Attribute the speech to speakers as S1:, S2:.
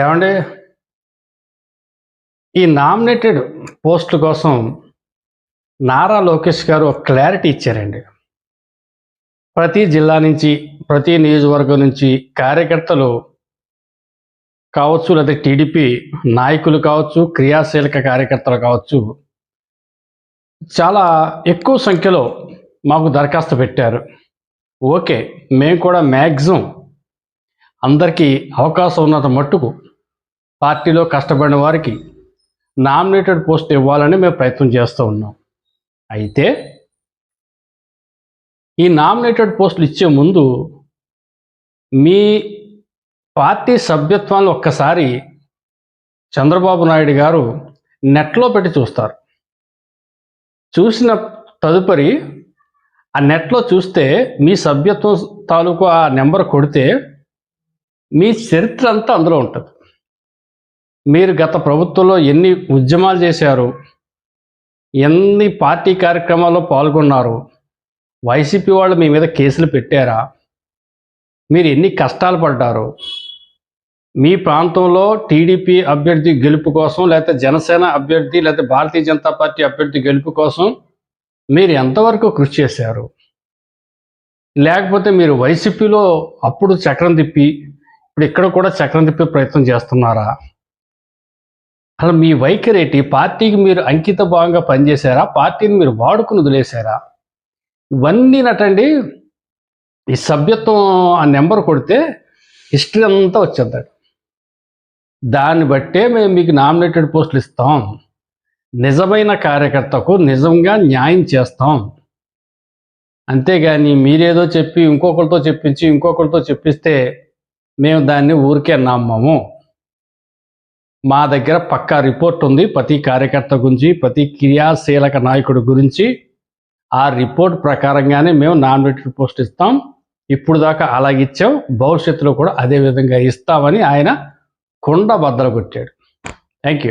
S1: ఏమండి, ఈ నామినేటెడ్ పోస్టుల కోసం నారా లోకేష్ గారు ఒక క్లారిటీ ఇచ్చారండి. ప్రతి జిల్లా నుంచి, ప్రతి నియోజకవర్గం నుంచి కార్యకర్తలు కావచ్చు, లేదా టీడీపీ నాయకులు కావచ్చు, క్రియాశీలక కార్యకర్తలు కావచ్చు, చాలా ఎక్కువ సంఖ్యలో మాకు దరఖాస్తు పెట్టారు. ఓకే, మేము కూడా మ్యాక్సిమం అందరికీ అవకాశం ఉన్నంత మట్టుకు పార్టీలో కష్టపడిన వారికి నామినేటెడ్ పోస్ట్ ఇవ్వాలని మేము ప్రయత్నం చేస్తూ ఉన్నాం. అయితే ఈ నామినేటెడ్ పోస్టులు ఇచ్చే ముందు మీ పార్టీ సభ్యత్వాన్ని ఒక్కసారి చంద్రబాబు నాయుడు గారు నెట్లో పెట్టి చూస్తారు. చూసిన తదుపరి ఆ నెట్లో చూస్తే మీ సభ్యత్వం తాలూకు ఆ నెంబర్ కొడితే మీ చరిత్ర అంతా అందులో ఉంటుంది. మీరు గత ప్రభుత్వంలో ఎన్ని ఉద్యమాలు చేశారు, ఎన్ని పార్టీ కార్యక్రమాల్లో పాల్గొన్నారు, వైసీపీ వాళ్ళు మీ మీద కేసులు పెట్టారా, మీరు ఎన్ని కష్టాలు పడ్డారు, మీ ప్రాంతంలో టీడీపీ అభ్యర్థి గెలుపు కోసం, లేకపోతే జనసేన అభ్యర్థి, లేకపోతే భారతీయ జనతా పార్టీ అభ్యర్థి గెలుపు కోసం మీరు ఎంతవరకు కృషి చేశారు, లేకపోతే మీరు వైసీపీలో అప్పుడు చక్రం తిప్పి ఇప్పుడు ఇక్కడ కూడా చక్రం తిప్పే ప్రయత్నం చేస్తున్నారా, అసలు మీ వైఖరేటి, పార్టీకి మీరు అంకిత భావంగా పనిచేశారా, పార్టీని మీరు వాడుకుని వదిలేశారా, ఇవన్నీ నటండి. ఈ సభ్యత్వం ఆ నెంబర్ కొడితే హిస్టరీ అంతా వచ్చేద్దాడు. దాన్ని బట్టే మేము మీకు నామినేటెడ్ పోస్టులు ఇస్తాం. నిజమైన కార్యకర్తకు నిజంగా న్యాయం చేస్తాం. అంతేగాని మీరేదో చెప్పి ఇంకొకరితో చెప్పించి ఇంకొకరితో చెప్పిస్తే మేము దాన్ని ఊరికే నమ్మము. మా దగ్గర పక్కా రిపోర్ట్ ఉంది ప్రతి కార్యకర్త గురించి, ప్రతి క్రియాశీలక నాయకుడి గురించి. ఆ రిపోర్ట్ ప్రకారంగానే మేము నామినేటెడ్ పోస్ట్ ఇస్తాం. ఇప్పుడు దాకా అలాగిచ్చాం, భవిష్యత్తులో కూడా అదే విధంగా ఇస్తామని ఆయన కుండ బద్దలు కొట్టాడు. Thank you.